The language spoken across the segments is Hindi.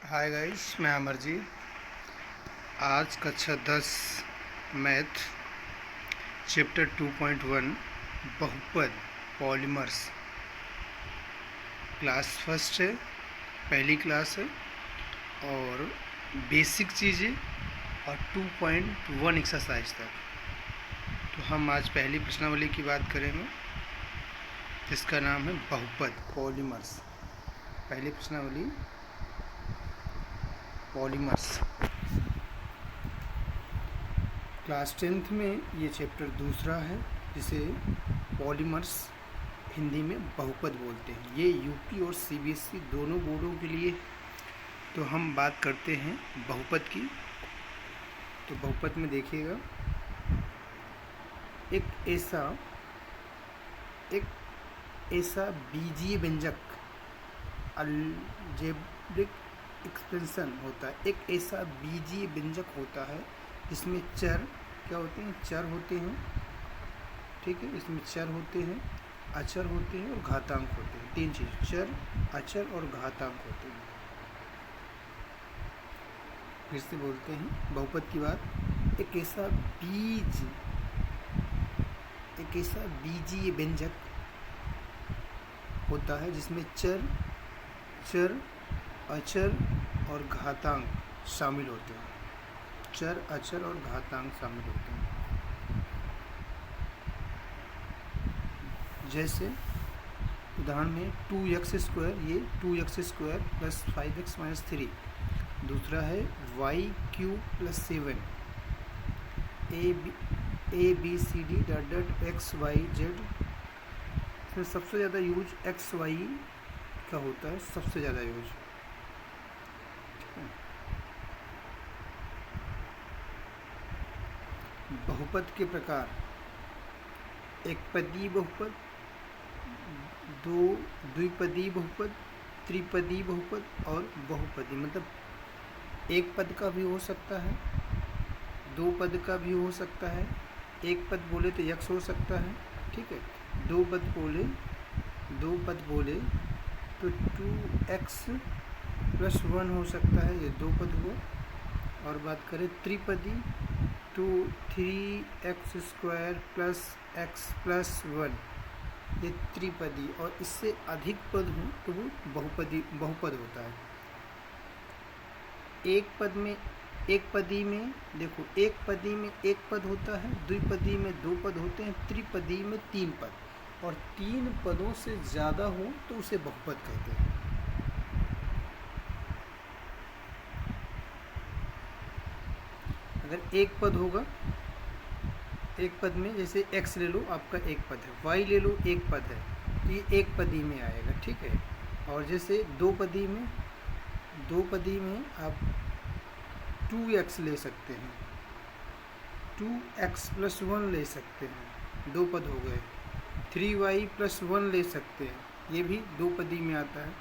हाय गाइस, मैं अमरजीत। आज कक्षा 10 मैथ चैप्टर 2.1 बहुपद पॉलीमर्स क्लास फर्स्ट है, पहली क्लास है और बेसिक चीज़ें और 2.1 एक्सरसाइज तक। तो हम आज पहली प्रश्नावली की बात करेंगे जिसका नाम है बहुपद पॉलीमर्स। पहली प्रश्नावली पॉलीमर्स। क्लास 10th में ये चैप्टर दूसरा है जिसे पॉलीमर्स हिंदी में बहुपद बोलते हैं। ये यूपी और सीबीएसई दोनों बोर्डों के लिए। तो हम बात करते हैं बहुपद की। तो बहुपद में देखिएगा, एक ऐसा बीजीय व्यंजक अलजेब्रिक एक्सप्रेशन होता है। एक ऐसा बीजीय व्यंजक होता है जिसमें चर क्या होते हैं? चर होते हैं, ठीक है। इसमें चर होते हैं, अचर होते हैं और घातांक होते हैं। तीन चीज़, चर, अचर और घातांक होते हैं। फिर से बोलते हैं बहुपद की बात। एक ऐसा बीजीय व्यंजक होता है जिसमें चर, अचर और घातांक शामिल होते हैं। चर, अचर और घातांक शामिल होते हैं। जैसे उदाहरण में 2x², ये 2x² प्लस 5x माइनस 3। दूसरा है y³ plus 7, A B C D dot dot X Y Z. इसमें सबसे ज़्यादा यूज एक्स वाई का होता है, सबसे ज़्यादा यूज। बहुपद के प्रकार: एकपदीय बहुपद, द्विपदीय बहुपद, त्रिपदीय बहुपद और बहुपदी। मतलब एक पद का भी हो सकता है, दो पद का भी हो सकता है। एक पद बोले तो यक्ष हो सकता है, ठीक है। दो पद बोले तो 2x प्लस 1 हो सकता है, ये दो पद हुआ। और बात करें त्रिपदी तो 3x² प्लस x प्लस 1, ये त्रिपदी। और इससे अधिक पद हो तो वो बहुपद होता है। एक पदी में देखो, एक पदी में एक पद होता है, द्विपदी में दो पद होते हैं, त्रिपदी में तीन पद, और तीन पदों से ज़्यादा हो तो उसे बहुपद कहते हैं। अगर एक पद होगा, एक पद में जैसे x ले लो, आपका एक पद है, y ले लो, एक पद है, तो ये एक पदी में आएगा, ठीक है। और जैसे दो पदी में आप 2x ले सकते हैं, 2x प्लस 1 ले सकते हैं, दो पद हो गए। 3y प्लस 1 ले सकते हैं, ये भी दो पदी में आता है।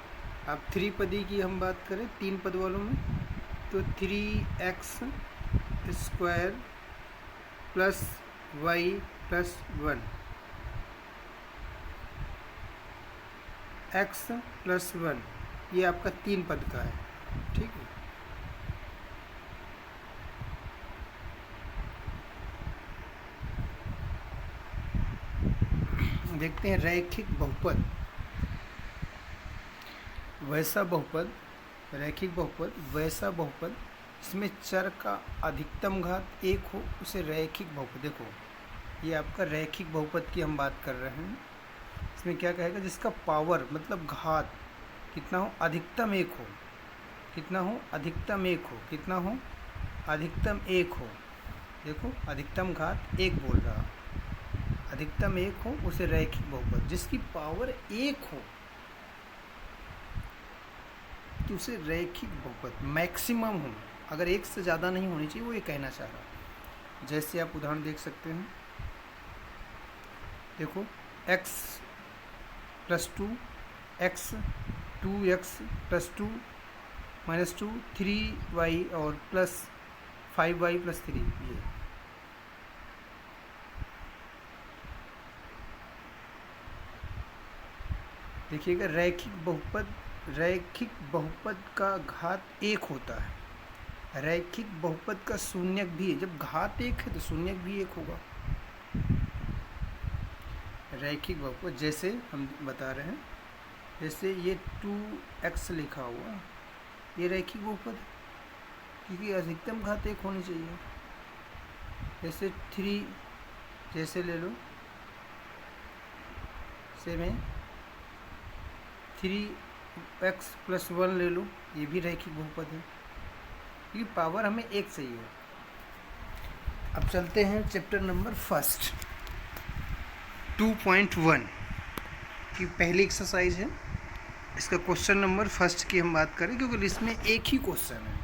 अब त्रिपदी की हम बात करें, तीन पद वालों में, तो 3x² plus y plus 1, x plus 1, ये आपका तीन पद का है, ठीक है। देखते हैं रैखिक बहुपद। वैसा बहुपद, रैखिक बहुपद वैसा बहुपद इसमें चर का अधिकतम घात एक हो, उसे रैखिक बहुपद। देखो, ये आपका रैखिक बहुपद की हम बात कर रहे हैं। इसमें क्या कहेगा? जिसका पावर मतलब घात कितना हो? अधिकतम एक हो। कितना हो? अधिकतम एक हो। कितना हो? अधिकतम एक हो। देखो, अधिकतम घात एक बोल रहा, अधिकतम एक हो, उसे रैखिक बहुपद। जिसकी पावर एक हो तो उसे रैखिक बहुपद। मैक्सिमम हो, अगर एक से ज़्यादा नहीं होनी चाहिए, वो ये कहना चाह रहा। जैसे आप उदाहरण देख सकते हैं, देखो x plus 2, x 2x plus 2 minus 2, 3y और प्लस 5y प्लस 3। ये देखिएगा, रैखिक बहुपद रैखिक बहुपद का घात एक होता है। रैखिक बहुपद का शून्यक भी है, जब घात एक है तो शून्यक भी एक होगा। रैखिक बहुपद जैसे हम बता रहे हैं, जैसे ये 2x लिखा हुआ, ये रैखिक बहुपद है क्योंकि अधिकतम घात एक होनी चाहिए। जैसे 3 जैसे ले लो, से में 3x + 1 ले लो, ये भी रैखिक बहुपद है क्योंकि पावर हमें एक चाहिए। अब चलते हैं चैप्टर नंबर 1 2.1 की पहली एक्सरसाइज है। इसका क्वेश्चन नंबर 1 की हम बात करें क्योंकि इसमें एक ही क्वेश्चन है।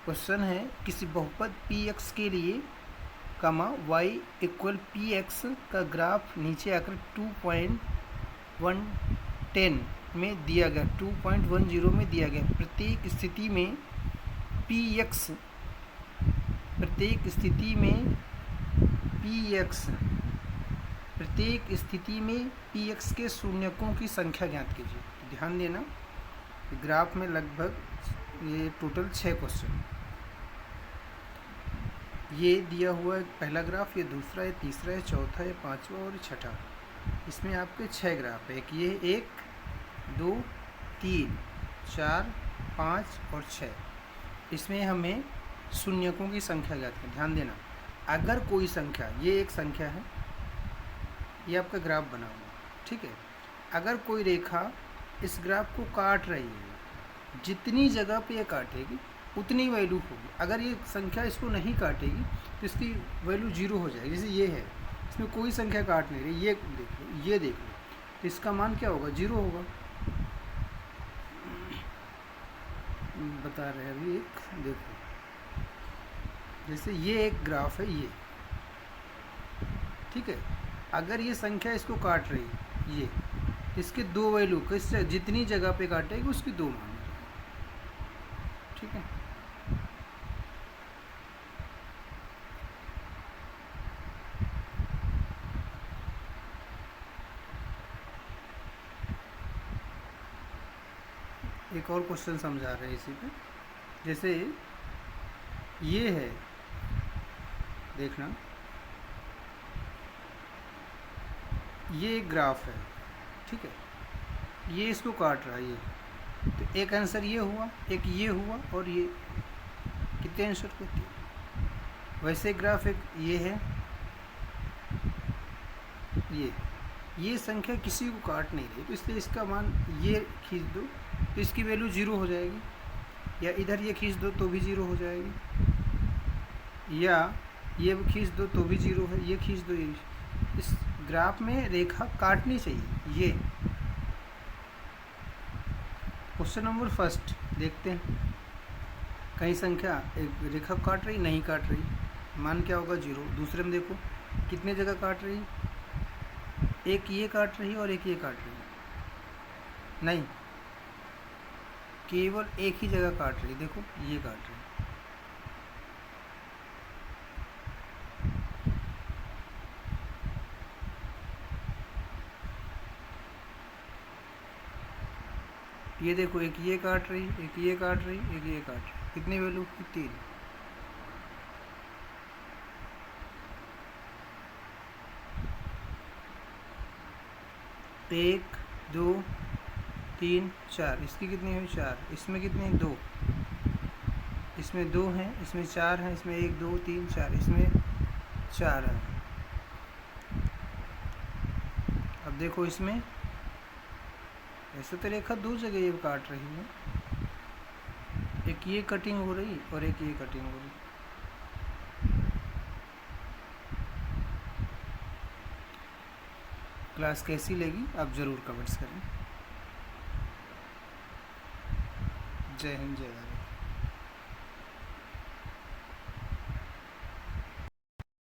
क्वेश्चन है किसी बहुपद px के लिए y = px का ग्राफ नीचे आकर 2.110 में दिया गया, 2.10 में दिया गया। प्रत्येक स्थिति में px के शून्यकों की संख्या ज्ञात कीजिए। ध्यान देना, ग्राफ में लगभग ये टोटल 6 क्वेश्चन, ये दिया हुआ है पहला ग्राफ, ये दूसरा है, तीसरा है, चौथा है, पांचवा और छठा। इसमें आपके 6 ग्राफ है, ये 1 2 3 4 5 और 6। इसमें हमें शून्यकों की संख्या ज्ञात करनी। ध्यान देना, अगर कोई संख्या, ये एक संख्या है, ये आपका ग्राफ बना हुआ, ठीक है। अगर कोई रेखा इस ग्राफ को काट रही है, जितनी जगह पे ये काटेगी उतनी वैल्यू होगी। अगर ये संख्या इसको नहीं काटेगी तो इसकी वैल्यू 0 हो जाएगी। जैसे ये है, इसमें कोई संख्या काट नहीं रही, ये देख लो, ये देख लो, तो इसका मान क्या होगा? 0 होगा। बता रहे हैं अभी, एक देखो, जैसे ये एक ग्राफ है, ये ठीक है। अगर ये संख्या इसको काट रही, ये इसके 2 वैल्यू, किस जितनी जगह पे काटेगी उसकी 2 मान, ठीक है। एक और क्वेश्चन समझा रहे हैं इसी पे। जैसे ये है, देखना, ये एक ग्राफ है, ठीक है, ये इसको काट रहा है, ये तो एक आंसर ये हुआ, एक ये हुआ, और ये कितने आंसर होते हैं। वैसे ग्राफ एक ये है, ये संख्या किसी को काट नहीं रही, तो इसलिए इसका मान ये खींच दो तो इसकी वैल्यू 0 हो जाएगी, या इधर ये खींच दो तो भी 0 हो जाएगी, या ये खींच दो तो भी 0 है, ये खींच दो, ये। इस ग्राफ में रेखा काटनी चाहिए। ये क्वेश्चन नंबर 1 देखते हैं। कहीं संख्या एक रेखा काट रही, नहीं काट रही, मान क्या होगा? 0। दूसरे में देखो कितने जगह काट रही, एक ये काट रही और एक ये काट रही, नहीं, केवल एक ही जगह काट रही, देखो ये काट रही। ये देखो, एक ये काट रही, एक ये काट रही, एक ये काट रही, कितनी वैल्यू? 3। 1 2 3 4, इसकी कितनी हुई? 4। इसमें कितने? 2। इसमें 2 हैं, इसमें 4 हैं, इसमें 1 2 3 4, इसमें 4 हैं। अब देखो, इसमें ऐसे तो रेखा 2 जगह ये काट रही है, एक ये कटिंग हो रही और एक ये कटिंग हो रही। क्लास कैसी लगी आप ज़रूर कमेंट्स करें। जय हिंद, जय भारत।